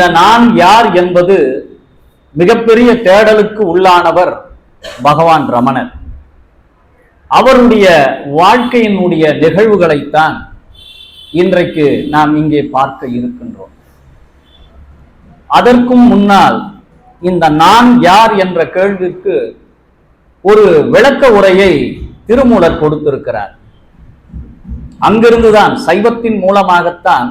இந்த நான் யார் என்பது மிகப்பெரிய தேடலுக்கு உள்ளானவர் பகவான் ரமணர். அவருடைய வாழ்க்கையினுடைய நிகழ்வுகளைத்தான் இன்றைக்கு நாம் இங்கே பார்க்க இருக்கின்றோம். அதற்கும் முன்னால் இந்த நான் யார் என்ற கேள்விக்கு ஒரு விளக்க உரையை திருமூலர் கொடுத்திருக்கிறார். அங்கிருந்துதான் சைவத்தின் மூலமாகத்தான்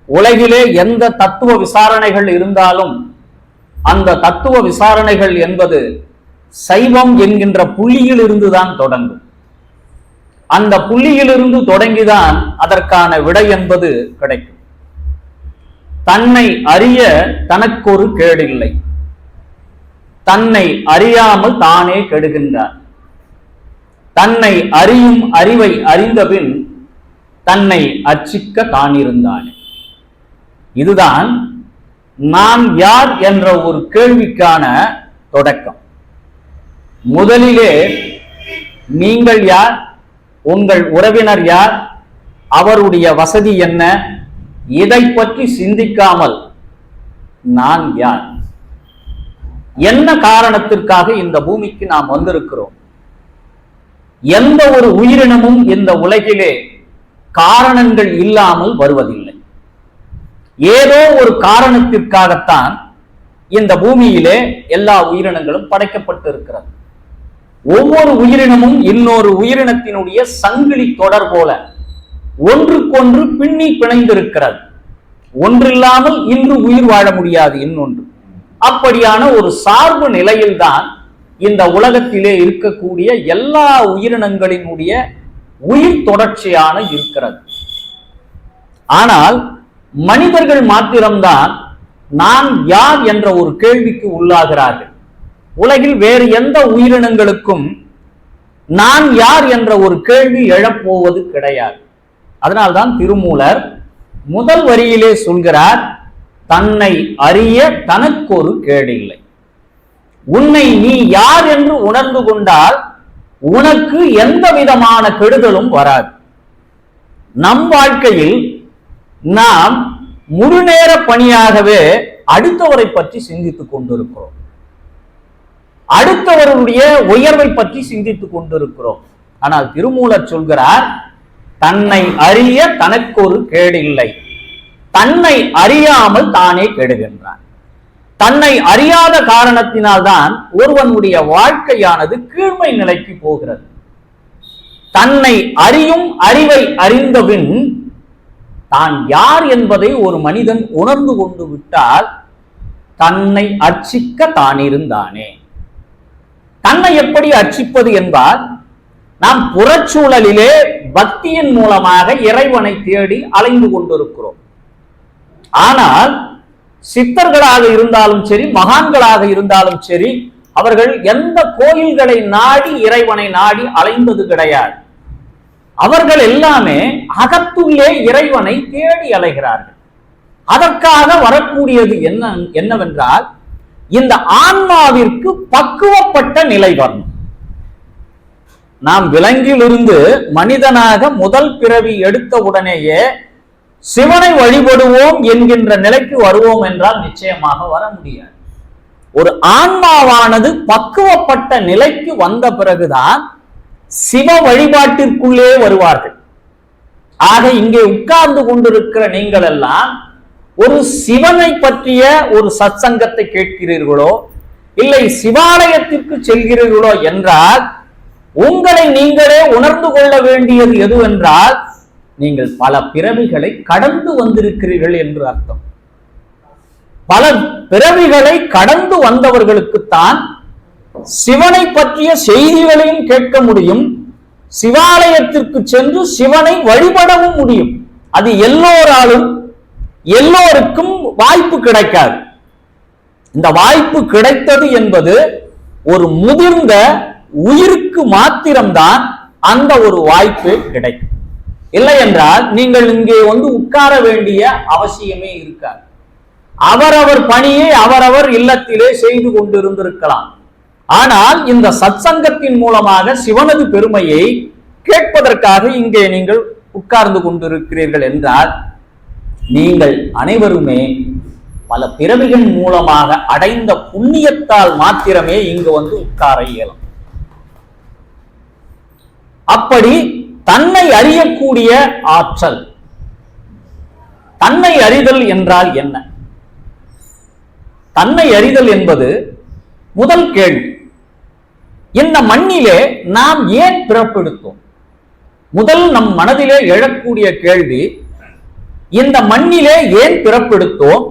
உலகிலே எந்த தத்துவ விசாரணைகள் இருந்தாலும் அந்த தத்துவ விசாரணைகள் என்பது சைவம் என்கின்ற புள்ளியில் இருந்துதான் தொடங்கும். அந்த புள்ளியிலிருந்து தொடங்கிதான் அதற்கான விடை என்பது கிடைக்கும். தன்னை அறிய தனக்கொரு கேடில்லை, தன்னை அறியாமல் தானே கெடுகின்றார். தன்னை அறியும் அறிவை அறிந்தபின் தன்னை அர்ச்சிக்க தானிருந்தானே. இதுதான் நான் யார் என்ற ஒரு கேள்விக்கான தொடக்கம். முதலிலே நீங்கள் யார், உங்கள் உறவினர் யார், அவருடைய வசதி என்ன, இதை பற்றி சிந்திக்காமல் நான் யார், என்ன காரணத்திற்காக இந்த பூமிக்கு நாம் வந்திருக்கிறோம். எந்த ஒரு உயிரினமும் இந்த உலகிலே காரணங்கள் இல்லாமல் வருவதில்லை. ஏதோ ஒரு காரணத்திற்காகத்தான் இந்த பூமியிலே எல்லா உயிரினங்களும் படைக்கப்பட்டு இருக்கிறது. ஒவ்வொரு உயிரினமும் இன்னொரு உயிரினத்தினுடைய சங்கிலி தொடர் போல ஒன்றுக்கொன்று பின்னி பிணைந்திருக்கிறது. ஒன்றில்லாமல் இன்று உயிர் வாழ முடியாது இன்னொன்று. அப்படியான ஒரு சார்பு நிலையில்தான் இந்த உலகத்திலே இருக்கக்கூடிய எல்லா உயிரினங்களினுடைய உயிர் தொடர்ச்சியான இருக்கிறது. ஆனால் மனிதர்கள் மாத்திரம்தான் நான் யார் என்ற ஒரு கேள்விக்கு உள்ளாகிறார்கள். உலகில் வேறு எந்த உயிரினங்களுக்கும் நான் யார் என்ற ஒரு கேள்வி எழப்போவது கிடையாது. அதனால்தான் திருமூலர் முதல் வரியிலே சொல்கிறார், தன்னை அறிய தனக்கொரு கேடில்லை. உன்னை நீ யார் என்று உணர்ந்து கொண்டால் உனக்கு எந்த விதமான கெடுதலும் வராது. நம் வாழ்க்கையில் நாம் முழுநேர பணியாகவே அடுத்தவரை பற்றி சிந்தித்துக் கொண்டிருக்கிறோம். அடுத்தவருடைய உயர்வை பற்றி சிந்தித்துக் கொண்டிருக்கிறோம். ஆனால் திருமூலர் சொல்கிறார், தன்னை அறிய தனக்கொரு கேடில்லை, தன்னை அறியாமல் தானே கெடுகின்றான். தன்னை அறியாத காரணத்தினால்தான் ஒருவனுடைய வாழ்க்கையானது கீழ்மை நிலைக்கு போகிறது. தன்னை அறியும் அறிவை அறிந்தபின் தான் யார் என்பதை ஒரு மனிதன் உணர்ந்து கொண்டு விட்டால் தன்னை அர்ச்சிக்க தானிருந்தானே. தன்னை எப்படி அர்ச்சிப்பது என்பால், நாம் புறச்சூழலிலே பக்தியின் மூலமாக இறைவனை தேடி அலைந்து கொண்டிருக்கிறோம். ஆனால் சித்தர்களாக இருந்தாலும் சரி, மகான்களாக இருந்தாலும் சரி, அவர்கள் எந்த கோயில்களை நாடி இறைவனை நாடி அலைந்தது கிடையாது. அவர்கள் எல்லாமே அகத்துள்ளே இறைவனை தேடி அலைகிறார்கள். அதற்காக வரக்கூடியது என்னவென்றால், இந்த ஆன்மாவிற்கு பக்குவப்பட்ட நிலை வரணும். நாம் விலங்கிலிருந்து மனிதனாக முதல் பிறவி எடுத்த உடனேயே சிவனை வழிபடுவோம் என்கின்ற நிலைக்கு வருவோம் என்றால் நிச்சயமாக வர முடியாது. ஒரு ஆன்மாவானது பக்குவப்பட்ட நிலைக்கு வந்த பிறகுதான் சிவ வழிபாட்டிற்குள்ளே வருவார்கள். ஆக இங்கே உட்கார்ந்து கொண்டிருக்கிற நீங்கள் எல்லாம் ஒரு சிவனை பற்றிய ஒரு சத்சங்கத்தை கேட்கிறீர்களோ, இல்லை சிவாலயத்திற்கு செல்கிறீர்களோ என்றால் உங்களை நீங்களே உணர்ந்து கொள்ள வேண்டியது எதுவென்றால், நீங்கள் பல பிறவிகளை கடந்து வந்திருக்கிறீர்கள் என்று அர்த்தம். பல பிறவிகளை கடந்து வந்தவர்களுக்குத்தான் சிவனை பற்றிய செய்திகளையும் கேட்க முடியும், சிவாலயத்திற்கு சென்று சிவனை வழிபடவும் முடியும். அது எல்லோருக்கும் வாய்ப்பு கிடைக்காது. இந்த வாய்ப்பு கிடைத்தது என்பது ஒரு முதிர்ந்த உயிருக்கு மாத்திரம்தான் அந்த ஒரு வாய்ப்பு கிடைக்கும். இல்லை என்றால் நீங்கள் இங்கே உட்கார வேண்டிய அவசியமே இருக்காது. அவரவர் பணியை அவரவர் இல்லத்திலே செய்து கொண்டிருந்திருக்கலாம். ஆனால் இந்த சத்சங்கத்தின் மூலமாக சிவனது பெருமையை கேட்பதற்காக இங்கே நீங்கள் உட்கார்ந்து கொண்டிருக்கிறீர்கள் என்றால் நீங்கள் அனைவருமே பல பிறவிகள் மூலமாக அடைந்த புண்ணியத்தால் மாத்திரமே இங்கு வந்து உட்கார இயலும். அப்படி தன்னை அறியக்கூடிய ஆற்றல். தன்னை அறிதல் என்றால் என்ன? தன்னை அறிதல் என்பது முதல் கேள்வி. இந்த மண்ணிலே நாம் ஏன் பிறப்பெடுத்தோம்? முதல் நம் மனதிலே எழக்கூடிய கேள்வி, இந்த மண்ணிலே ஏன் பிறப்பெடுத்தோம்?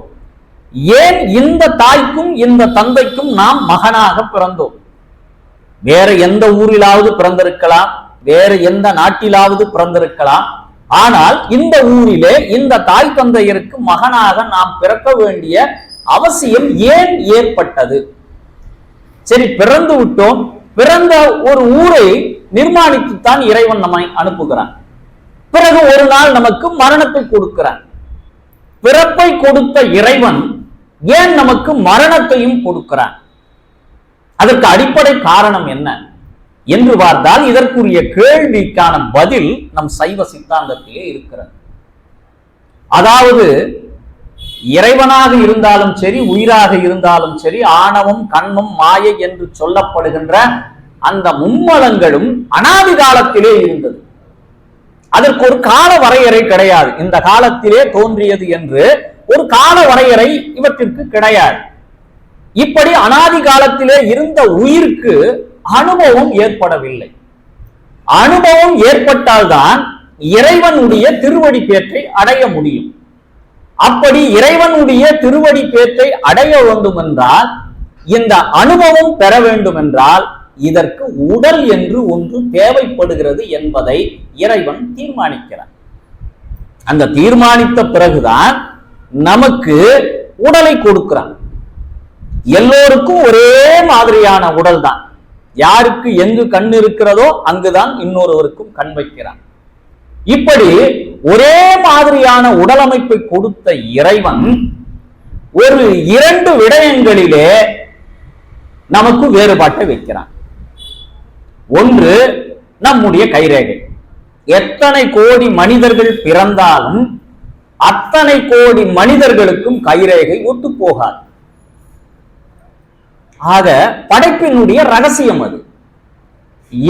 ஏன் இந்த தாய்க்கும் இந்த தந்தைக்கும் நாம் மகனாக பிறந்தோம்? வேற எந்த ஊரிலாவது பிறந்திருக்கலாம், வேற எந்த நாட்டிலாவது பிறந்திருக்கலாம். ஆனால் இந்த ஊரிலே இந்த தாய் தந்தையருக்கு மகனாக நாம் பிறக்க வேண்டிய அவசியம் ஏன் ஏற்பட்டது? சரி, பிறந்து விட்டோம். பிறந்த ஒரு ஊரை நிர்மாணித்துத்தான் இறைவன் நம்மை அனுப்புகிறான். பிறகு ஒரு நாள் நமக்கு மரணத்தை கொடுக்கிறான். பிறப்பை கொடுத்த இறைவன் ஏன் நமக்கு மரணத்தையும் கொடுக்கிறான்? அதற்கு அடிப்படை காரணம் என்ன என்று பார்த்தால், இதற்குரிய கேள்விக்கான பதில் நம் சைவ சித்தாந்தத்திலே இருக்கிறது. அதாவது இறைவனாக இருந்தாலும் சரி, உயிராக இருந்தாலும் சரி, ஆணவம், கண்மம், மாயை என்று சொல்லப்படுகின்ற அந்த மும்மலங்களும் அனாதி காலத்திலே இருந்தது. அதற்கு ஒரு கால வரையறை கிடையாது. இந்த காலத்திலே தோன்றியது என்று ஒரு கால வரையறை இவற்றிற்கு கிடையாது. இப்படி அனாதி காலத்திலே இருந்த உயிருக்கு அனுபவம் ஏற்படவில்லை. அனுபவம் ஏற்பட்டால்தான் இறைவனுடைய திருவடி பேற்றை அடைய முடியும். அப்படி இறைவனுடைய திருவடி பேற்றை அடைய வேண்டும் என்றால், இந்த அனுபவம் பெற வேண்டும் என்றால், இதற்கு உடல் என்று ஒன்று தேவைப்படுகிறது என்பதை இறைவன் தீர்மானிக்கிறார். அந்த தீர்மானித்த பிறகுதான் நமக்கு உடலை கொடுக்கிறான். எல்லோருக்கும் ஒரே மாதிரியான உடல் தான். யாருக்கு எங்கு கண் இருக்கிறதோ அங்குதான் இன்னொருவருக்கும் கண் வைக்கிறான். இப்படி ஒரே மாதிரியான உடலமைப்பை கொடுத்த இறைவன் ஒரு 2 விடயங்களிலே நமக்கு வேறுபாட்டை வைக்கிறான். ஒன்று, நம்முடைய கைரேகை. எத்தனை கோடி மனிதர்கள் பிறந்தாலும் அத்தனை கோடி மனிதர்களுக்கும் கைரேகை ஒத்து போகாது. ஆக படைப்பினுடைய ரகசியம் அது.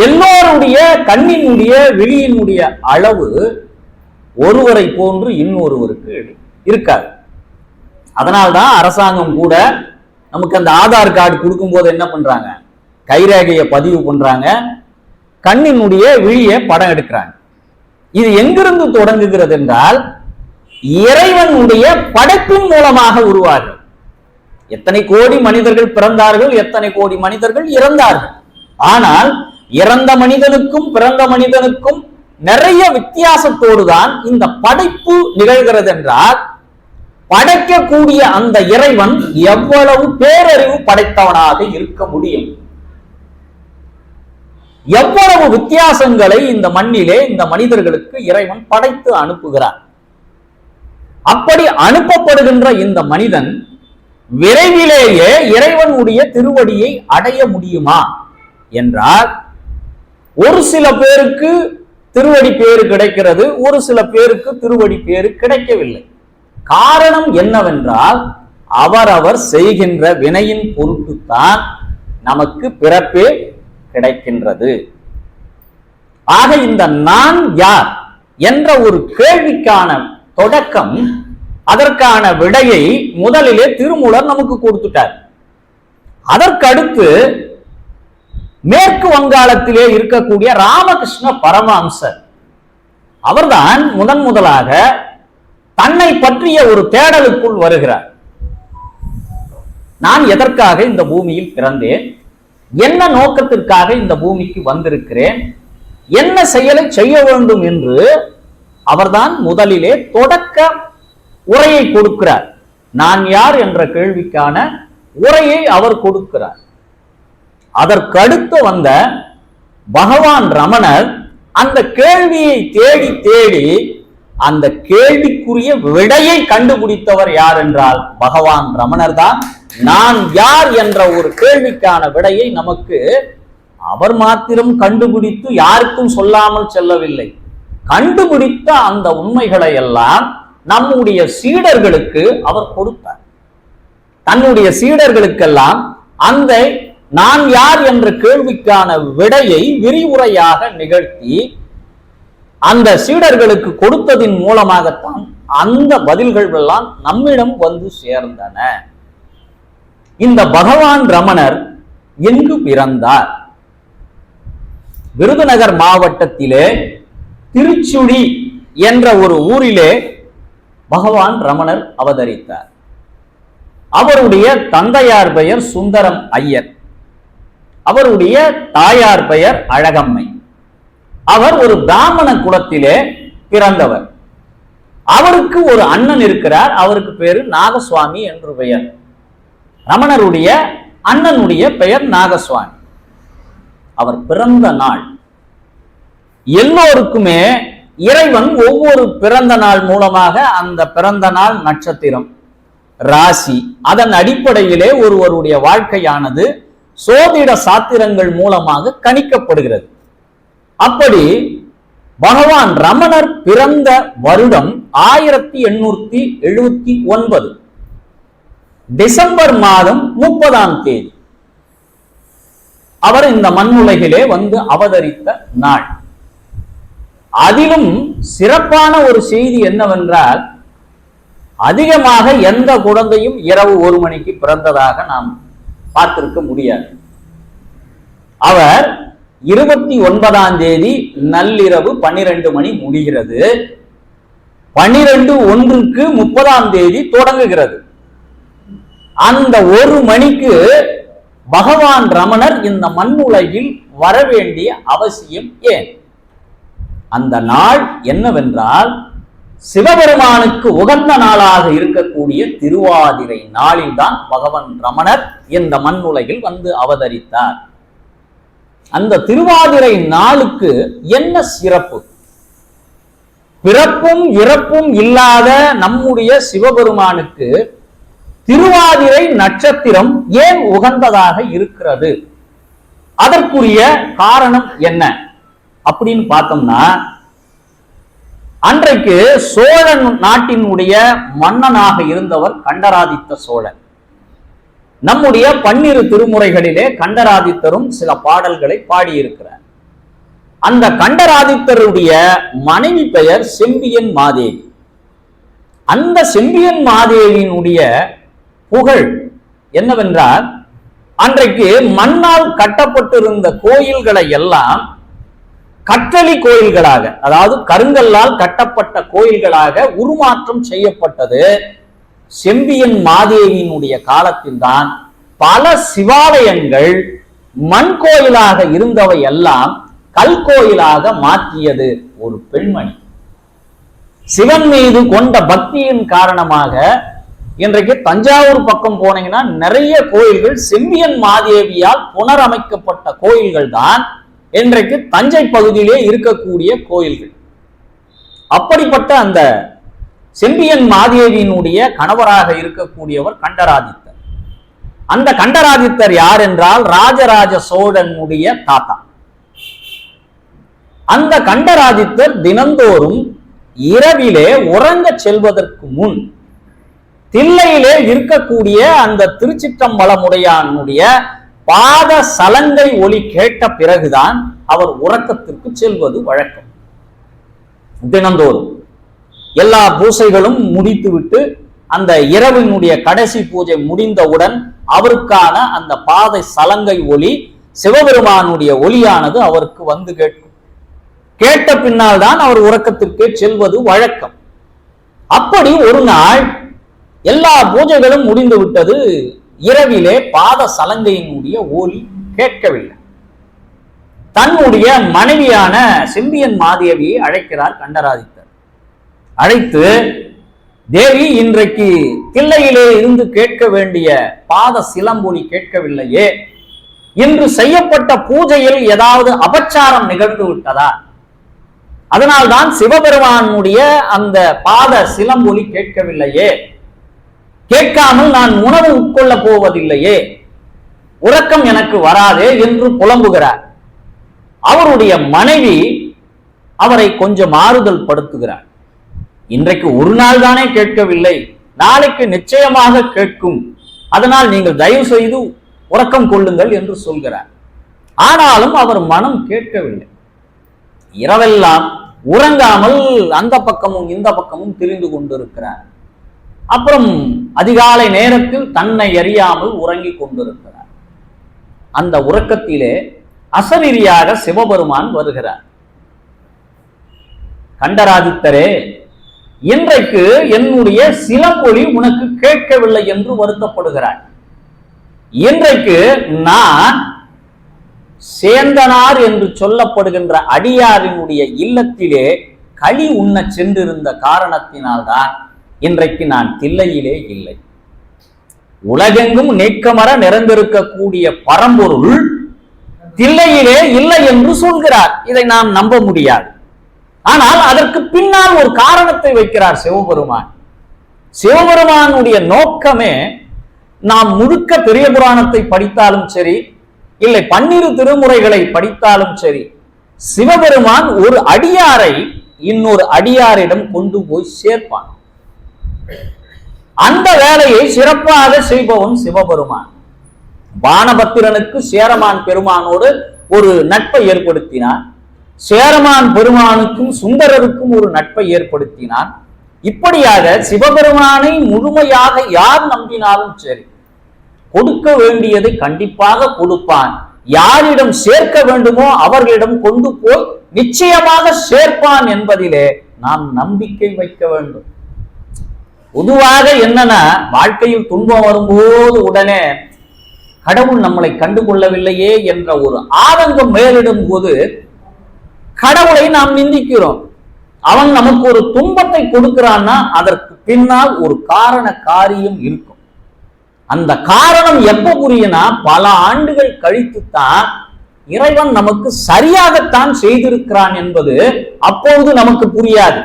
எல்லோருடைய கண்ணினுடைய விழியினுடைய அளவு ஒருவரை போன்று இன்னொருவருக்கு இருக்காது. அதனால்தான் அரசாங்கம் கூட நமக்கு அந்த ஆதார் கார்டு கொடுக்கும் போது என்ன பண்றாங்க, கைரேகையை பதிவு பண்றாங்க, கண்ணினுடைய விழியை படம் எடுக்கிறாங்க. இது எங்கிருந்து தொடங்குகிறது என்றால், இறைவனுடைய படைப்பின் மூலமாக உருவார்கள். எத்தனை கோடி மனிதர்கள் பிறந்தார்கள், எத்தனை கோடி மனிதர்கள் இறந்தார்கள். ஆனால் இறந்த மனிதனுக்கும் பிறந்த மனிதனுக்கும் நிறைய வித்தியாசத்தோடு தான் இந்த படைப்பு நிகழ்கிறது என்றால், படைக்கக்கூடிய அந்த இறைவன் எவ்வளவு பேரறிவு படைத்தவனாக இருக்க முடியும்? எவ்வளவு வித்தியாசங்களை இந்த மண்ணிலே இந்த மனிதர்களுக்கு இறைவன் படைத்து அனுப்புகிறார். அப்படி அனுப்பப்படுகின்ற இந்த மனிதன் விரைவிலேயே இறைவனுடைய திருவடியை அடைய முடியுமா என்றால், ஒரு சில பேருக்கு திருவடி பேரு கிடைக்கிறது, ஒரு சில பேருக்கு திருவடி பேரு கிடைக்கவில்லை. காரணம் என்னவென்றால், அவரவர் செய்கின்ற வினையின் பொருட்டுத்தான் நமக்கு பிறப்பே கிடைக்கின்றது. ஆக இந்த நான் யார் என்ற ஒரு கேள்விக்கான தொடக்கம், அதற்கான விடையை முதலிலே திருமூலர் நமக்கு கொடுத்துட்டார். அதற்கடுத்து மேற்கு வங்காளத்திலே இருக்கக்கூடிய ராமகிருஷ்ண பரமஹம்சர் அவர்தான் முதலாக தன்னை பற்றிய ஒரு தேடலுக்குள் வருகிறார். நான் எதற்காக இந்த பூமியில் பிறந்தேன், என்ன நோக்கத்திற்காக இந்த பூமிக்கு வந்திருக்கிறேன், என்ன செயலை செய்ய வேண்டும் என்று அவர்தான் முதலிலே தொடக்க உரையை கொடுக்கிறார். நான் யார் என்ற கேள்விக்கான உரையை அவர் கொடுக்கிறார். அதற்கடுத்து வந்த பகவான் ரமணர் அந்த கேள்வியை தேடி தேடி அந்த கேள்விக்குரிய விடையை கண்டுபிடித்தவர் யார் என்றால் பகவான் ரமணர் தான். நான் யார் என்ற ஒரு கேள்விக்கான விடையை நமக்கு அவர் மாத்திரம் கண்டுபிடித்து யாருக்கும் சொல்லாமல் செல்லவில்லை. கண்டுபிடித்த அந்த உண்மைகளை எல்லாம் நம்முடைய சீடர்களுக்கு அவர் கொடுத்தார். தன்னுடைய சீடர்களுக்கெல்லாம் அந்த நான் யார் என்ற கேள்விக்கான விடையை விரிவுரையாக நிகழ்த்தி அந்த சீடர்களுக்கு கொடுத்ததின் மூலமாகத்தான் அந்த பதில்கள் எல்லாம் நம்மிடம் வந்து சேர்ந்தன. இந்த பகவான் ரமணர் எங்கு பிறந்தார்? விருதுநகர் மாவட்டத்திலே திருச்சுழி என்ற ஒரு ஊரிலே பகவான் ரமணர் அவதரித்தார். அவருடைய தந்தையார் பெயர் சுந்தரம் ஐயர், அவருடைய தாயார் பெயர் அழகம்மை. அவர் ஒரு பிராமண குலத்திலே பிறந்தவர். அவருக்கு ஒரு அண்ணன் இருக்கிறார், அவருக்கு பேரு நாகசுவாமி என்று பெயர். ரமணருடைய அண்ணனுடைய பெயர் நாகசுவாமி. அவர் பிறந்த நாள் எல்லோருக்குமே இறைவன் ஒவ்வொரு பிறந்த நாள் மூலமாக அந்த பிறந்த நாள் நட்சத்திரம், ராசி, அதன் அடிப்படையிலே ஒருவருடைய வாழ்க்கையானது சோதிட சாத்திரங்கள் மூலமாக கணிக்கப்படுகிறது. அப்படி பகவான் ரமணர் பிறந்த வருடம் 1879 டிசம்பர் மாதம் 30ஆம் தேதி அவர் இந்த மண்ணுலகிலே வந்து அவதரித்த நாள். அதிலும் சிறப்பான ஒரு செய்தி என்னவென்றால், அதிகமாக எந்த குழந்தையும் இரவு 1 மணிக்கு பிறந்ததாக நாம் பார்த்திருக்க முடியாது. அவர் 29ஆம் தேதி நள்ளிரவு 12 மணி முடிகிறது, 12:01 30ஆம் தேதி தொடங்குகிறது. அந்த 1 மணிக்கு பகவான் ரமணர் இந்த மண்ணுலகில் வர வேண்டிய அவசியம் ஏன்? அந்த நாள் என்னவென்றால், சிவபெருமானுக்கு உகந்த நாளாக இருக்கக்கூடிய திருவாதிரை நாளில் தான் பகவான் ரமணர் இந்த மண்ணுலகில் வந்து அவதரித்தார். அந்த திருவாதிரை நாளுக்கு என்ன சிறப்பு? பிறப்பும் இறப்பும் இல்லாத நம்முடைய சிவபெருமானுக்கு திருவாதிரை நட்சத்திரம் ஏன் உகந்ததாக இருக்கிறது? அதற்குரிய காரணம் என்ன அப்படின்னு பார்த்தோம்னா, அன்றைக்கு சோழன் நாட்டினுடைய மன்னனாக இருந்தவர் கண்டராதித்த சோழன். நம்முடைய 12 திருமுறைகளிலே கண்டராதித்தரும் சில பாடல்களை பாடியிருக்கிறார். அந்த கண்டராதித்தருடைய மனைவி பெயர் செம்பியன் மாதேவி. அந்த செம்பியன் மாதேவியினுடைய புகழ் என்னவென்றால், அன்றைக்கு மண்ணால் கட்டப்பட்டிருந்த கோயில்களை எல்லாம் கற்றளி கோயில்களாக, அதாவது கருங்கல்லால் கட்டப்பட்ட கோயில்களாக உருமாற்றம் செய்யப்பட்டது செம்பியன் மாதேவியினுடைய காலத்தில் தான். பல சிவாலயங்கள் மண் கோயிலாக இருந்தவை எல்லாம் கல் கோயிலாக மாற்றியது ஒரு பெண்மணி. சிவன் மீது கொண்ட பக்தியின் காரணமாக இன்றைக்கு தஞ்சாவூர் பக்கம் போனீங்கன்னா நிறைய கோயில்கள் செம்பியன் மாதேவியால் புனரமைக்கப்பட்ட கோயில்கள் தான் இன்றைக்கு தஞ்சை பகுதியிலே இருக்கக்கூடிய கோயில்கள். அப்படிப்பட்ட அந்த செம்பியன் மாதேவியினுடைய கணவராக இருக்கக்கூடியவர் கண்டராதித்தர். அந்த கண்டராதித்தர் யார் என்றால் ராஜராஜ சோழனுடைய தாத்தா. அந்த கண்டராதித்தர் தினந்தோறும் இரவிலே உறங்க செல்வதற்கு முன் தில்லையிலே இருக்கக்கூடிய அந்த திருச்சிற்றம்பலமுடையானுடைய பாத சலங்கை ஒலி கேட்ட பிறகுதான் அவர் உறக்கத்திற்கு செல்வது வழக்கம். தினந்தோறும் எல்லா பூசைகளும் முடித்துவிட்டு அந்த இரவினுடைய கடைசி பூஜை முடிந்தவுடன் அவருக்கான அந்த பாதை சலங்கை ஒலி, சிவபெருமானுடைய ஒலியானது அவருக்கு வந்து கேட்கும். கேட்ட பின்னால் தான் அவர் உறக்கத்திற்கு செல்வது வழக்கம். அப்படி ஒரு நாள் எல்லா பூஜைகளும் முடிந்து விட்டது, இரவிலே பாத சலங்கையினுடைய ஒலி கேட்கவில்லை. தன்னுடைய மனைவியான செம்பியன் மாதேவியை அழைக்கிறார் கண்டராதித்தர். அழைத்து, தேவி, இன்றைக்கு தில்லையிலே இருந்து கேட்க வேண்டிய பாத சிலம்பொலி கேட்கவில்லையே, இன்று செய்யப்பட்ட பூஜையில் ஏதாவது அபச்சாரம் நிகழ்ந்து விட்டதா? அதனால்தான் சிவபெருமானுடைய அந்த பாத சிலம்பொலி கேட்கவில்லையே, கேட்காமல் நான் உணவு உட்கொள்ள போவதில்லையே, உறக்கம் எனக்கு வராதே என்று புலம்புகிறார். அவருடைய மனைவி அவரை கொஞ்சம் ஆறுதல் படுத்துகிறார். இன்றைக்கு ஒரு நாள் தானே கேட்கவில்லை, நாளைக்கு நிச்சயமாக கேட்கும் அதனால் நீங்கள் தயவு செய்து உறக்கம் கொள்ளுங்கள் என்று சொல்கிறார். ஆனாலும் அவர் மனம் கேட்கவில்லை. இரவெல்லாம் உறங்காமல் அந்த பக்கமும் இந்த பக்கமும் திரிந்து கொண்டிருக்கிறார். அப்புறம் அதிகாலை நேரத்தில் தன்னை அறியாமல் உறங்கிக் கொண்டிருக்கிறார். அந்த உறக்கத்திலே அசரீரியாக சிவபெருமான் வருகிறார். கண்டராதித்தரே, இன்றைக்கு என்னுடைய சிலம்பொலி உனக்கு கேட்கவில்லை என்று வருத்தப்படுகிறார். இன்றைக்கு நான் சேந்தனார் என்று சொல்லப்படுகின்ற அடியாரினுடைய இல்லத்திலே களி உண்ண சென்றிருந்த காரணத்தினால்தான் இன்றைக்கு நான் தில்லையிலே இல்லை. உலகெங்கும் நீக்கமர நிறைந்திருக்கக்கூடிய பரம்பொருள் தில்லையிலே இல்லை என்று சொல்கிறார். இதை நாம் நம்ப முடியாது. ஆனால் அதற்கு பின்னால் ஒரு காரணத்தை வைக்கிறார் சிவபெருமான். சிவபெருமானுடைய நோக்கமே, நாம் முழுக்க பெரிய புராணத்தை படித்தாலும் சரி, இல்லை 12 திருமுறைகளை படித்தாலும் சரி, சிவபெருமான் ஒரு அடியாரை இன்னொரு அடியாரிடம் கொண்டு போய் சேர்ப்பான். அந்த வேலையை சிறப்பாக செய்பவன் சிவபெருமான். பானபத்திரனுக்கு சேரமான் பெருமானோடு ஒரு நட்பை ஏற்படுத்தினான். சேரமான் பெருமானுக்கும் சுந்தரருக்கும் ஒரு நட்பை ஏற்படுத்தினான். இப்படியாக சிவபெருமானை முழுமையாக யார் நம்பினாலும் சரி, கொடுக்க வேண்டியதை கண்டிப்பாக கொடுப்பான். யாரிடம் சேர்க்க வேண்டுமோ அவர்களிடம் கொண்டு போய் நிச்சயமாக சேர்ப்பான் என்பதிலே நாம் நம்பிக்கை வைக்க வேண்டும். பொதுவாக என்னன்னா, வாழ்க்கையில் துன்பம் வரும்போது உடனே கடவுள் நம்மளை கண்டுகொள்ளவில்லையே என்ற ஒரு ஆதங்கம் மேலிடும் போது கடவுளை நாம் நிந்திக்கிறோம். அவன் நமக்கு ஒரு துன்பத்தை கொடுக்கிறான்னா அதற்கு பின்னால் ஒரு காரண காரியம் இருக்கும். அந்த காரணம் எப்ப புரியும்னா, பல ஆண்டுகள் கழித்துத்தான் இறைவன் நமக்கு சரியாகத்தான் செய்திருக்கிறான் என்பது அப்பொழுது நமக்கு புரியாது.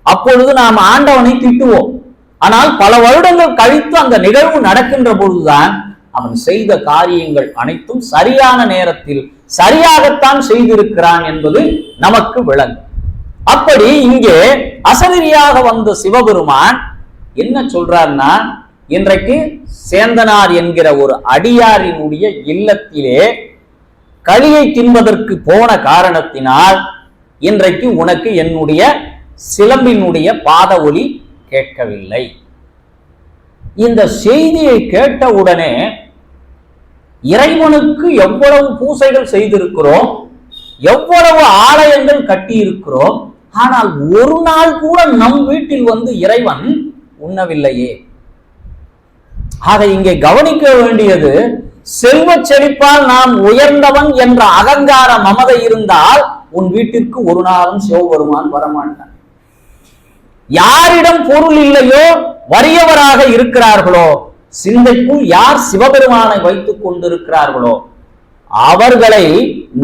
அப்பொழுது நாம் ஆண்டவனை திட்டுவோம். ஆனால் பல வருடங்கள் கழித்து அந்த நிகழ்வு நடக்கின்ற பொழுதுதான் அவன் செய்த காரியங்கள் அனைத்தும் சரியான நேரத்தில் சரியாகத்தான் செய்திருக்கிறான் என்பது நமக்கு விளங்கும். அப்படி இங்கே அசரீரியாக வந்த சிவபெருமான் என்ன சொல்றார்னா, இன்றைக்கு சேந்தனார் என்கிற ஒரு அடியாரினுடைய இல்லத்திலே களியை தின்பதற்கு போன காரணத்தினால் இன்றைக்கு உனக்கு என்னுடைய சிலம்பினுடைய பாத ஒலி கேட்கவில்லை. இந்த செய்தியை கேட்டவுடனே இறைவனுக்கு எவ்வளவு பூசைகள் செய்திருக்கிறோம், எவ்வளவு ஆலயங்கள் கட்டி இருக்கிறோம், ஆனால் ஒரு நாள் கூட நம் வீட்டில் வந்து இறைவன் உண்ணவில்லையே. ஆக இங்கே கவனிக்க வேண்டியது, செல்வ செழிப்பால் நாம் உயர்ந்தவன் என்ற அகங்கார மமதை இருந்தால் உன் வீட்டிற்கு ஒரு நாளும் சிவபெருமான் வரமாட்டான். யாரிடம் பொருள் இல்லையோ, வறியவராக இருக்கிறார்களோ, சிந்தைக்குள் யார் சிவபெருமானை வைத்துக் கொண்டிருக்கிறார்களோ அவர்களை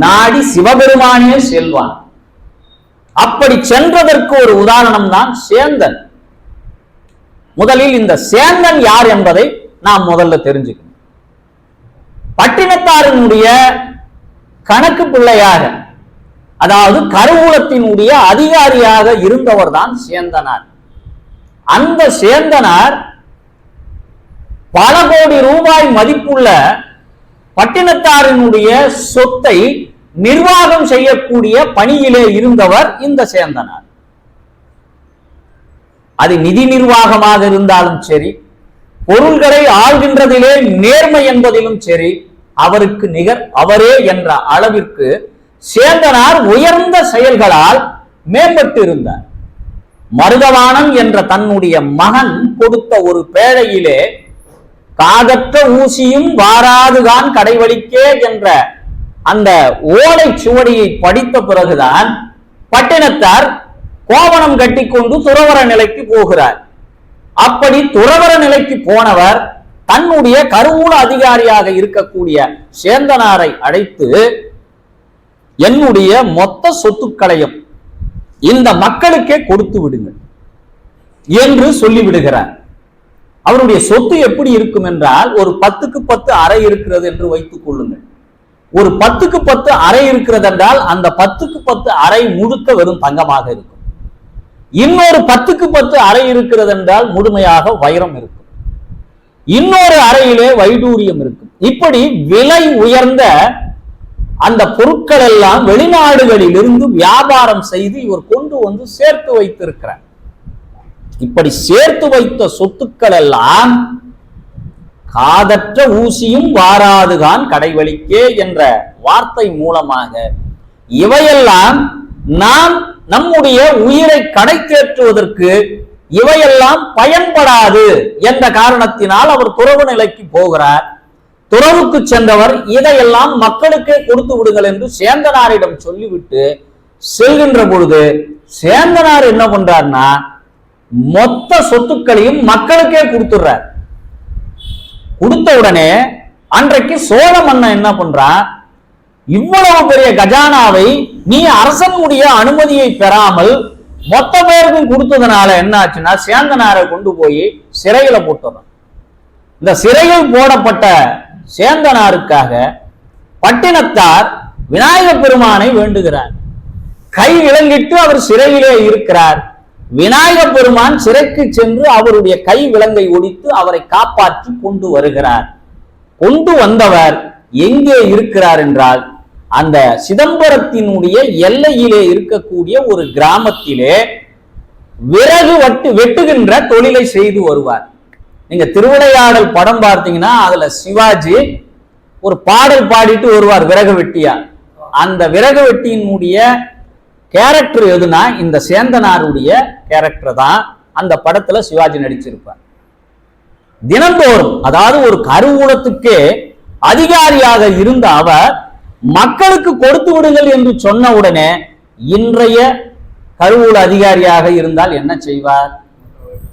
நாடி சிவபெருமானே செல்வான். அப்படி சென்றதற்கு ஒரு உதாரணம் தான் சேந்தன். முதலில் இந்த சேந்தன் யார் என்பதை நாம் முதல்ல தெரிஞ்சுக்கணும். பட்டினத்தாரினுடைய கணக்கு பிள்ளையாக, அதாவது கருவூலத்தினுடைய அதிகாரியாக இருந்தவர் தான் சேந்தனார். அந்த சேந்தனார் பல கோடி ரூபாய் மதிப்புள்ள பட்டினத்தாரினுடைய சொத்தை நிர்வாகம் செய்யக்கூடிய பணியிலே இருந்தவர் இந்த சேந்தனார். அது நிதி நிர்வாகமாக இருந்தாலும் சரி, பொருள்களை ஆள்கின்றதிலே நேர்மை என்பதிலும் சரி, அவருக்கு நிகர் அவரே என்ற அளவிற்கு சேந்தனார் உயர்ந்த செயல்களால் மேம்பட்டு இருந்தார். மருதவாணன் என்ற தன்னுடைய மகன் கொடுத்த ஒரு பேழையிலே காகற்ற ஊசியும் வாராதுதான் கடைவழிக்கே என்ற அந்த ஓலை சுவடியை படித்த பிறகுதான் பட்டினத்தார் கோவணம் கட்டிக்கொண்டு துறவர நிலைக்கு போகிறார். அப்படி துறவர நிலைக்கு போனவர் தன்னுடைய கருவூல அதிகாரியாக இருக்கக்கூடிய சேந்தனாரை அழைத்து, என்னுடைய மொத்த சொத்துக்களையும் இந்த மக்களுக்கே கொடுத்து விடுங்கள் என்று சொல்லிவிடுகிறார். அவருடைய சொத்து எப்படி இருக்கும் என்றால், ஒரு 10க்கு 10 அறை இருக்கிறது என்று வைத்துக் கொள்ளுங்கள். ஒரு 10க்கு 10 அறை இருக்கிறது என்றால் அந்த 10க்கு 10 அறை முழுக்க வெறும் தங்கமாக இருக்கும். இன்னொரு 10க்கு 10 அறை இருக்கிறது என்றால் முழுமையாக வைரம் இருக்கும். இன்னொரு அறையிலே வைடூரியம் இருக்கும். இப்படி விலை உயர்ந்த அந்த பொருட்கள் எல்லாம் வெளிநாடுகளில் இருந்து வியாபாரம் செய்து இவர் கொண்டு வந்து சேர்த்து வைத்திருக்கிறார். இப்படி சேர்த்து வைத்த சொத்துக்கள் எல்லாம் காதற்ற ஊசியும் வாராதுதான் கடைவழிக்கே என்ற வார்த்தை மூலமாக இவையெல்லாம் நாம் நம்முடைய உயிரை கடை தேற்றுவதற்கு இவையெல்லாம் பயன்படாது என்ற காரணத்தினால் அவர் துறவு நிலைக்கு போகிறார். துறவுக்கு சென்றவர் இதையெல்லாம் மக்களுக்கே கொடுத்து விடுங்கள் என்று சேந்தனாரிடம் சொல்லிவிட்டு செல்கின்ற பொழுது சேந்தனார் என்ன பண்றார்னா மொத்த சொத்துக்களையும் மக்களுக்கே கொடுத்துடுறார். கொடுத்த உடனே அன்றைக்கு சோழ மன்னன் என்ன பண்றான், இவ்வளவு பெரிய கஜானாவை நீ அரசனுடைய அனுமதியை பெறாமல் மொத்த பேருக்கும் கொடுத்ததுனால என்ன ஆச்சுன்னா சேந்தனாரை கொண்டு போய் சிறையில போட்டுறான். இந்த சிறையில் போடப்பட்ட சேந்தனாருக்காக பட்டினத்தார் விநாயக பெருமானை வேண்டுகிறார். கை விலங்கிட்டு அவர் சிறையிலே இருக்கிறார். விநாயக பெருமான் சிறைக்கு சென்று அவருடைய கை விலங்கை ஒடித்து அவரை காப்பாற்றி கொண்டு வருகிறார். கொண்டு வந்தவர் எங்கே இருக்கிறார் என்றால் அந்த சிதம்பரத்தினுடைய எல்லையிலே இருக்கக்கூடிய ஒரு கிராமத்திலே விறகு வெட்டுகின்ற தொழிலை செய்து வருவார். நீங்க திருவிளையாடல் படம் பார்த்தீங்கன்னா அதுல சிவாஜி ஒரு பாடல் பாடிட்டு வருவார் விறகு வெட்டியா. அந்த விறகு வெட்டியினுடைய கேரக்டர் எதுனா இந்த சேந்தனாருடைய கேரக்டர் தான் அந்த படத்துல சிவாஜி நடிச்சிருப்பார். தினந்தோறும் அதாவது ஒரு கருவூலத்துக்கே அதிகாரியாக இருந்த அவர் மக்களுக்கு கொடுத்து விடுங்கள் என்று சொன்ன உடனே இன்றைய கருவூல அதிகாரியாக இருந்தால் என்ன செய்வார்,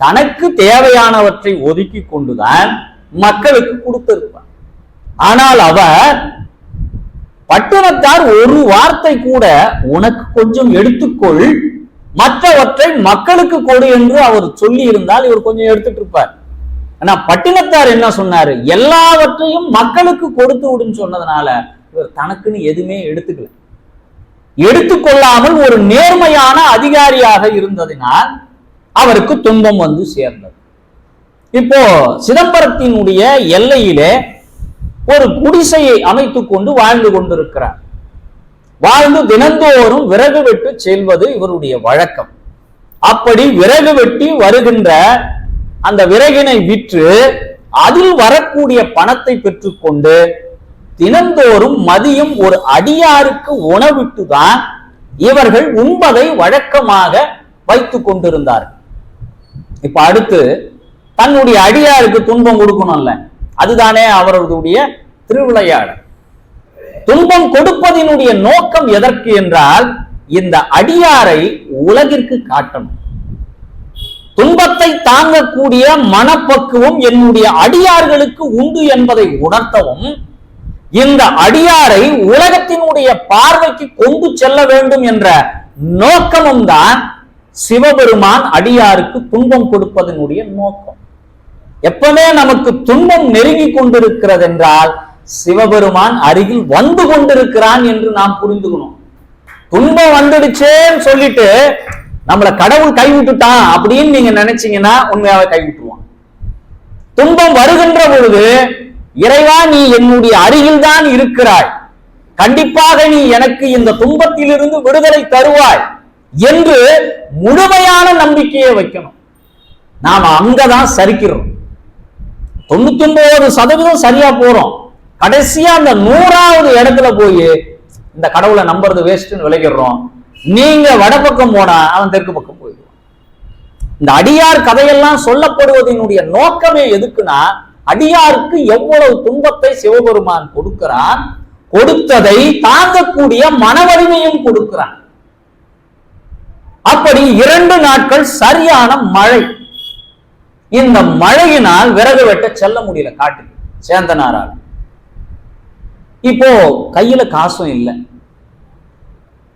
தனக்கு தேவையானவற்றை ஒதுக்கி கொண்டுதான் மக்களுக்கு கொடுத்திருப்பார். ஆனால் அவர் பட்டணத்தார் ஒரு வார்த்தை கூட உனக்கு கொஞ்சம் எடுத்துக்கொள் மற்றவற்றை மக்களுக்கு கொடு என்று அவர் சொல்லி இருந்தால் இவர் கொஞ்சம் எடுத்துட்டு இருப்பார். ஆனா பட்டினத்தார் என்ன சொன்னாரு, எல்லாவற்றையும் மக்களுக்கு கொடுத்து விடுன்னு சொன்னதுனால இவர் தனக்குன்னு எதுவுமே எடுத்துக்கல. எடுத்துக்கொள்ளாமல் ஒரு நேர்மையான அதிகாரியாக இருந்ததினால் அவருக்கு துன்பம் வந்து சேர்ந்தது. இப்போ சிதம்பரத்தினுடைய எல்லையிலே ஒரு குடிசையை அமைத்துக் கொண்டு வாழ்ந்து கொண்டிருக்கிறார். வாழ்ந்து தினந்தோறும் விறகு வெட்டு செல்வது இவருடைய வழக்கம். அப்படி விறகு வெட்டி வருகின்ற அந்த விறகினை விற்று அதில் வரக்கூடிய பணத்தை பெற்றுக்கொண்டு தினந்தோறும் மதியம் ஒரு அடியாருக்கு உணவிட்டுதான் இவர்கள் உண்பதை வழக்கமாக வைத்துக் கொண்டிருந்தார்கள். இப்ப அடுத்து தன்னுடைய அடியாருக்கு துன்பம் கொடுக்கணும்ல, அதுதானே அவர்களுடைய திருவிளையாடல். துன்பம் கொடுப்பதனுடைய நோக்கம் எதற்கு என்றால் இந்த அடியாரை உலகிற்கு காட்டணும். துன்பத்தை தாங்கக்கூடிய மனப்பக்குவம் என்னுடைய அடியார்களுக்கு உண்டு என்பதை உணர்த்தவும் இந்த அடியாரை உலகத்தினுடைய பார்வைக்கு கொண்டு செல்ல வேண்டும் என்ற நோக்கமும் தான் சிவபெருமான் அடியாருக்கு துன்பம் கொடுப்பதனுடைய நோக்கம். எப்பவுமே நமக்கு துன்பம் நெருங்கி கொண்டிருக்கிறது என்றால் சிவபெருமான் அருகில் வந்து கொண்டிருக்கிறான் என்று நாம் புரிந்துக்கணும். துன்பம் வந்துடுச்சேன்னு சொல்லிட்டு நம்மளை கடவுள் கைவிட்டுட்டான் அப்படின்னு நீங்க நினைச்சீங்கன்னா உண்மையாவே கைவிட்டுருவான். துன்பம் வருகின்ற பொழுது இறைவா நீ என்னுடைய அருகில் தான் இருக்கிறாய், கண்டிப்பாக நீ எனக்கு இந்த துன்பத்திலிருந்து விடுதலை தருவாய் என்று முழுமையான நம்பிக்கையை வைக்கணும். நாம அங்கதான் சரிக்கிறோம். 99% சரியா போறோம். கடைசியா அந்த 100வது இடத்துல போய் இந்த கடவுளை நம்புறது வேஸ்ட்னு விளைக்கிறோம். நீங்க வடபக்கம் போனா அவன் தெற்கு பக்கம் போயிடுவான். இந்த அடியார் கதையெல்லாம் சொல்லப்படுவதனுடைய நோக்கமே எதுக்குன்னா அடியாருக்கு எவ்வளவு துன்பத்தை சிவபெருமான் கொடுக்கிறான், கொடுத்ததை தாங்கக்கூடிய மன வலிமையும் கொடுக்கிறான். அப்படி 2 நாட்கள் சரியான மழை. இந்த மழையினால் விறகு வெட்ட செல்ல முடியல காட்டுக்கு சேந்தனாரால். இப்போ கையில காசும் இல்லை,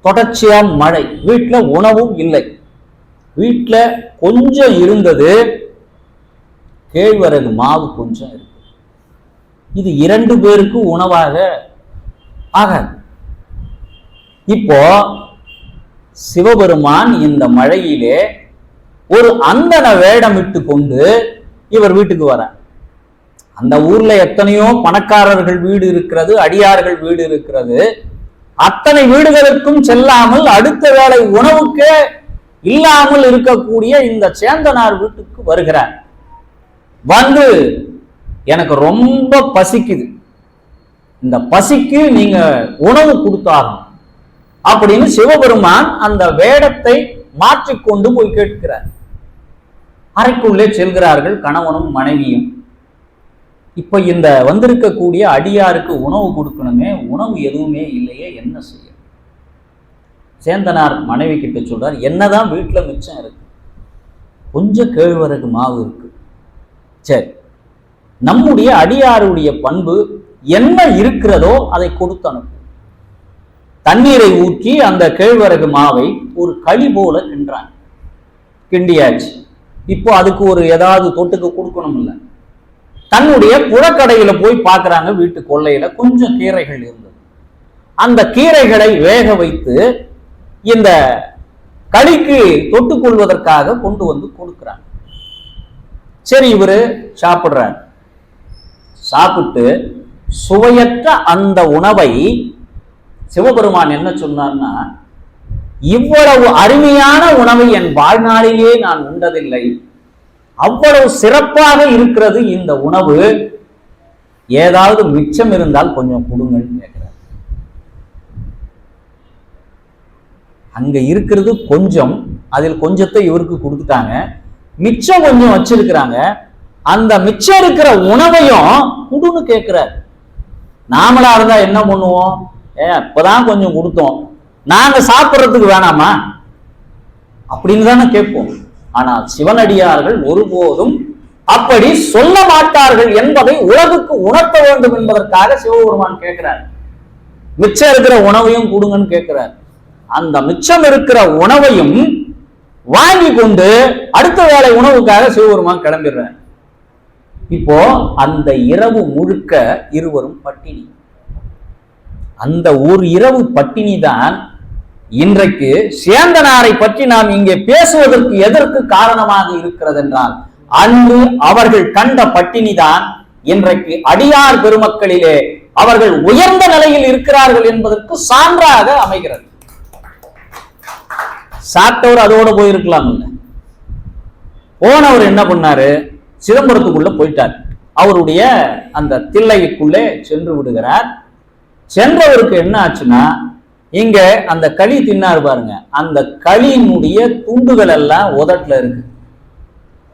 தொடர்ச்சியா மழை, வீட்டுல உணவும் இல்லை. வீட்டுல கொஞ்சம் இருந்தது கேழ்வரகு மாவு கொஞ்சம் இருக்கு. இது 2 பேருக்கு உணவாக ஆகாது. இப்போ சிவபெருமான் இந்த மழையிலே ஒரு அந்தன வேடமிட்டு கொண்டு இவர் வீட்டுக்கு வர. அந்த ஊர்ல எத்தனையோ பணக்காரர்கள் வீடு இருக்கிறது, அடியார்கள் வீடு இருக்கிறது. அத்தனை வீடுகளுக்கும் செல்லாமல் அடுத்த வேளை உணவுக்கே இல்லாமல் இருக்கக்கூடிய இந்த சேந்தனார் வீட்டுக்கு வருகிறார். வந்து எனக்கு ரொம்ப பசிக்குது, இந்த பசிக்கு நீங்க உணவு கொடுத்தாகும் அப்படின்னு சிவபெருமான் அந்த வேடத்தை மாற்றிக்கொண்டு போய் கேட்கிறார். அறைக்குள்ளே செல்கிறார்கள் கணவனும் மனைவியும். இப்ப இந்த வந்திருக்கக்கூடிய அடியாருக்கு உணவு கொடுக்கணுமே, உணவு எதுவுமே இல்லையே, என்ன செய்ய? சேந்தனார் மனைவி கிட்ட சொல்றார், என்னதான் வீட்டுல மிச்சம் இருக்கு, கொஞ்சம் கேழ்வரகு மாவு இருக்கு. சரி, நம்முடைய அடியாருடைய பண்பு என்ன இருக்கிறதோ அதை கொடுத்து அனுப்பு. தண்ணீரை ஊற்றி அந்த கேழ்வரகு மாவை ஒரு களி போல கின்றான். கிண்டியாச்சு. இப்போ அதுக்கு ஒரு ஏதாவது தொட்டுக்கு கொடுக்கணும் இல்லை. தன்னுடைய புழக்கடையில போய் பார்க்கறாங்க, வீட்டு கொள்ளையில கொஞ்சம் கீரைகள் இருந்தது. அந்த கீரைகளை வேக வைத்து இந்த களிக்கு தொட்டுக்கொள்வதற்காக கொண்டு வந்து கொடுக்கிறாங்க. சரி, இவரு சாப்பிடுறார். சாப்பிட்டு சுவையற்ற அந்த உணவை சிவபெருமான் என்ன சொன்னார்னா, இவ்வளவு அருமையான உணவை என் வாழ்நாளிலே நான் உண்டதில்லை, அவ்வளவு சிறப்பாக இருக்கிறது இந்த உணவு, ஏதாவது மிச்சம் இருந்தால் கொஞ்சம் கொடுங்கன்னு கேட்கிறார். அங்க இருக்கிறது கொஞ்சம், அதில் கொஞ்சத்தை இவருக்கு கொடுத்துட்டாங்க, மிச்சம் கொஞ்சம் வச்சிருக்கிறாங்க. அந்த மிச்சம் இருக்கிற உணவையும் குடுன்னு கேட்கிறார். நாமளா இருந்தா என்ன பண்ணுவோம்? இப்பதான் கொஞ்சம் கொடுத்தோம், நாங்க சாப்பிட்றதுக்கு வேணாமா அப்படின்னு தானே கேட்போம். ஆனால் சிவனடியார்கள் ஒருபோதும் அப்படி சொல்ல மாட்டார்கள் என்பதை உலகுக்கு உணர்த்த வேண்டும் என்பதற்காக சிவபெருமான் கேட்கிறார். மிச்சம் இருக்கிற உணவையும் கொடுங்கன்னு கேட்கிறார். அந்த மிச்சம் இருக்கிற உணவையும் வாங்கி கொண்டு அடுத்த வேளை உணவுக்காக சிவபெருமான் கிளம்பிடுறார். இப்போ அந்த இரவு முழுக்க இருவரும் பட்டினி. அந்த ஒரு இரவு பட்டினி தான் இன்றைக்கு சேந்தனாரை பற்றி நாம் இங்கே பேசுவதற்கு எதற்கு காரணமாக இருக்கிறது என்றால், அன்று அவர்கள் கண்ட பட்டினி தான் இன்றைக்கு அடியார் பெருமக்களிலே அவர்கள் உயர்ந்த நிலையில் இருக்கிறார்கள் என்பதற்கு சான்றாக அமைகிறது. சாப்பிட்டவர் அதோட போயிருக்கலாம் இல்ல, போனவர் என்ன பண்ணாரு, சிதம்பரத்துக்குள்ள போயிட்டார். அவருடைய அந்த தில்லைக்குள்ளே சென்று விடுகிறார். சென்றவருக்கு என்ன ஆச்சுன்னா, இங்க அந்த களி தின்னாரு பாருங்க, அந்த களியினுடைய துண்டுகள் எல்லாம் உதட்டுல இருக்கு.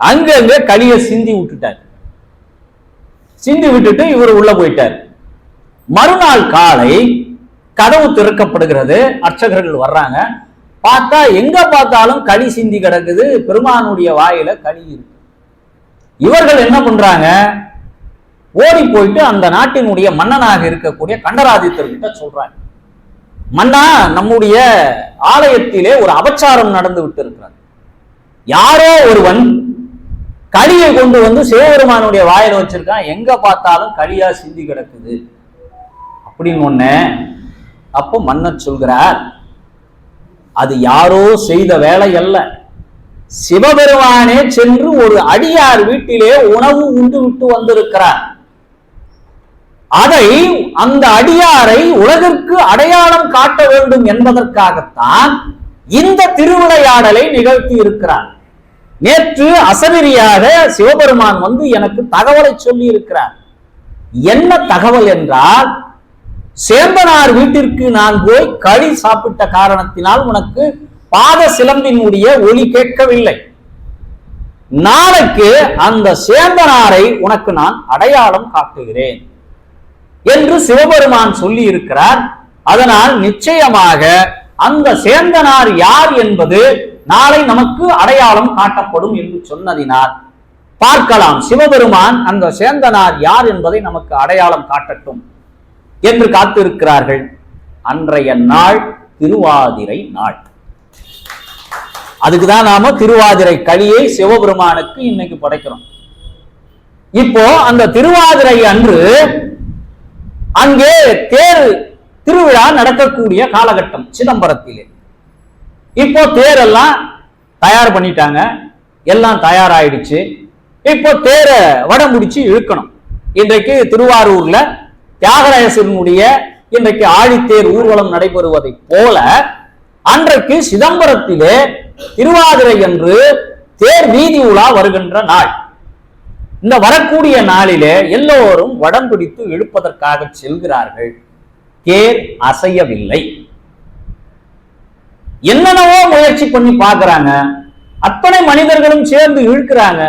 அங்க களியை சிந்தி விட்டுட்டார். சிந்தி விட்டுட்டு இவர் உள்ள போயிட்டார். மறுநாள் காலை கதவு திறக்கப்படுகிறது. அர்ச்சகர்கள் வர்றாங்க. பார்த்தா எங்க பார்த்தாலும் களி சிந்தி கிடக்குது, பெருமானுடைய வாயில களி இருக்கு. இவர்கள் என்ன பண்றாங்க, ஓடி போயிட்டு அந்த நாட்டினுடைய மன்னனாக இருக்கக்கூடிய கண்டராதித்தர்கிட்ட சொல்றாங்க, மன்னா, நம்முடைய ஆலயத்திலே ஒரு அபச்சாரம் நடந்து விட்டு இருக்கிறார். யாரோ ஒருவன் களியை கொண்டு வந்து சிவபெருமானுடைய வாயில வச்சிருக்கான், எங்க பார்த்தாலும் களியா சிந்தி கிடக்குது அப்படின்னு ஒண்ணு. அப்போ மன்னர் சொல்கிறார், அது யாரோ செய்த வேலை அல்ல, சிவபெருமானே சென்று ஒரு அடியார் வீட்டிலே உணவு உண்டு விட்டு வந்திருக்கிறார். அதை அந்த அடியாரை உலகிற்கு அடையாளம் காட்ட வேண்டும் என்பதற்காகத்தான் இந்த திருவிளையாடலை நிகழ்த்தி இருக்கிறார். நேற்று அசரீரியாக சிவபெருமான் வந்து எனக்கு தகவலை சொல்லி இருக்கிறார். என்ன தகவல் என்றால், சேந்தனார் வீட்டிற்கு நான் போய் களி சாப்பிட்ட காரணத்தினால் உனக்கு பாத சிலம்பினுடைய ஒலி கேட்கவில்லை. நாளைக்கு அந்த சேந்தனாரை உனக்கு நான் அடையாளம் காட்டுகிறேன் என்று சிவபெருமான் சொல்லி இருக்கிறார். அதனால் நிச்சயமாக அந்த சேந்தனார் யார் என்பது நாளை நமக்கு அடையாளம் காட்டப்படும் என்று சொன்னதினால் பார்க்கலாம், சிவபெருமான் அந்த சேந்தனார் யார் என்பதை நமக்கு அடையாளம் காட்டட்டும் என்று காத்திருக்கிறார்கள். அன்றைய நாள் திருவாதிரை நாள். அதுக்குதான் நாம திருவாதிரை களியை சிவபெருமானுக்கு இன்னைக்கு படைக்கிறோம். இப்போ அந்த திருவாதிரை அன்று அங்கே தேர் திருவிழா நடக்கக்கூடிய காலகட்டம் சிதம்பரத்திலே. இப்போ தேரெல்லாம் தயார் பண்ணிட்டாங்க, எல்லாம் தயாராயிடுச்சு. இப்போ தேரை வடம் முடிச்சு இழுக்கணும். இன்றைக்கு திருவாரூர்ல தியாகராஜனுடைய இன்றைக்கு ஆழித்தேர் ஊர்வலம் நடைபெறுவதை போல அன்றைக்கு சிதம்பரத்திலே திருவாதிரை என்று தேர் வீதி உலா வருகின்ற நாள். இந்த வரக்கூடிய நாளிலே எல்லோரும் வடம் பிடித்து இழுப்பதற்காக செல்கிறார்கள். தேர் அசையவில்லை. என்னென்னவோ முயற்சி பண்ணி பார்க்கிறாங்க. அத்தனை மனிதர்களும் சேர்ந்து இழுக்கிறாங்க.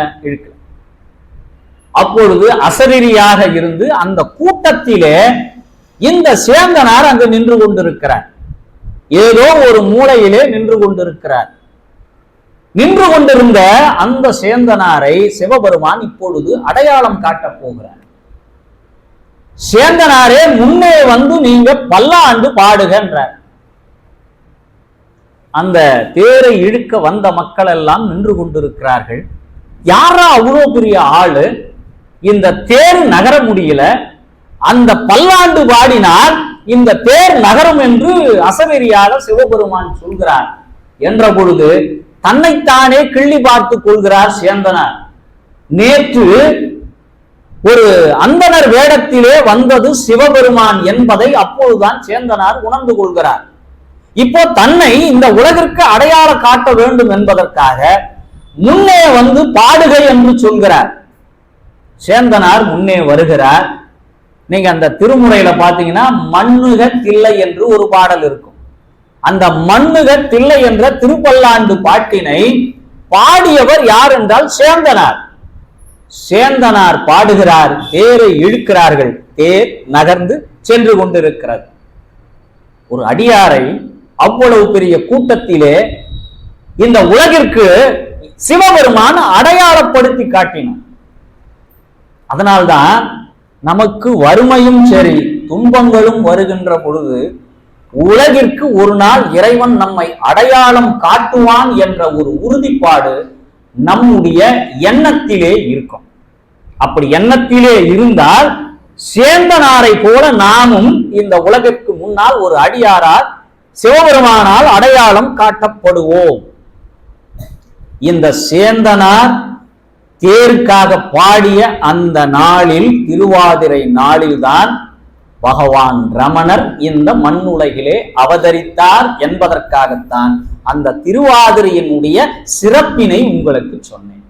அப்பொழுது அசரீரியாக இருந்து அந்த கூட்டத்திலே இந்த சேந்தனார் அங்கு நின்று கொண்டிருக்கிறார். ஏதோ ஒரு மூலையிலே நின்று கொண்டிருக்கிறார். நின்று கொண்டிருந்த அந்த சேந்தனாரை சிவபெருமான் இப்பொழுது அடையாளம் காட்டப் போகிறார். சேந்தனாரே முன்னே வந்து நீங்க பல்லாண்டு பாடுகின்றார். அந்த தேரை இழுக்க வந்த மக்கள் எல்லாம் நின்று கொண்டிருக்கிறார்கள். யாரா அவ்வளோ பெரிய ஆளு, இந்த தேர் நகர முடியல, அந்த பல்லாண்டு பாடினால் இந்த தேர் நகரும் என்று அசரீரியாக சிவபெருமான் சொல்கிறார் என்ற பொழுது தன்னைத்தானே கிள்ளி பார்த்துக் கொள்கிறார் சேந்தனார். நேற்று ஒரு அந்தனர் வேடத்திலே வந்தது சிவபெருமான் என்பதை அப்பொழுதுதான் சேந்தனார் உணர்ந்து கொள்கிறார். இப்போ தன்னை இந்த உலகிற்கு அடையாளம் காட்ட வேண்டும் என்பதற்காக முன்னே வந்து பாடுகை என்று சொல்கிறார். சேந்தனார் முன்னே வருகிறார். நீங்க அந்த திருமுறையில பாத்தீங்கன்னா மண்ணுக தில்லை என்று ஒரு பாடல் இருக்கும். அந்த மண்ணுக தில்லை என்ற திருப்பல்லாண்டு பாட்டினை பாடியவர் யார் என்றால் சேந்தனார். சேந்தனார் பாடுகிறார். தேரை இழுக்கிறார்கள். தேர் நகர்ந்து சென்று கொண்டிருக்கிறது. ஒரு அடியாரை அவ்வளவு பெரிய கூட்டத்திலே இந்த உலகிற்கு சிவபெருமான் அடையாளப்படுத்தி காட்டினார். அதனால்தான் நமக்கு வறுமையும் சரி துன்பங்களும் வருகின்ற பொழுது உலகிற்கு ஒரு நாள் இறைவன் நம்மை அடையாளம் காட்டுவான் என்ற ஒரு உறுதிப்பாடு நம்முடைய எண்ணத்திலே இருக்கும். அப்படி எண்ணத்திலே இருந்தால் சேந்தனாரை போல நாமும் இந்த உலகிற்கு முன்னால் ஒரு அடியாரால் சிவபெருமானால் அடையாளம் காட்டப்படுவோம். இந்த சேந்தனார் தேருக்காக பாடிய அந்த நாளில், திருவாதிரை நாளில்தான் பகவான் ரமணர் இந்த மண்ணுலகிலே அவதரித்தார் என்பதற்காகத்தான் அந்த திருவாதிரையினுடைய சிறப்பினை உங்களுக்கு சொன்னேன்.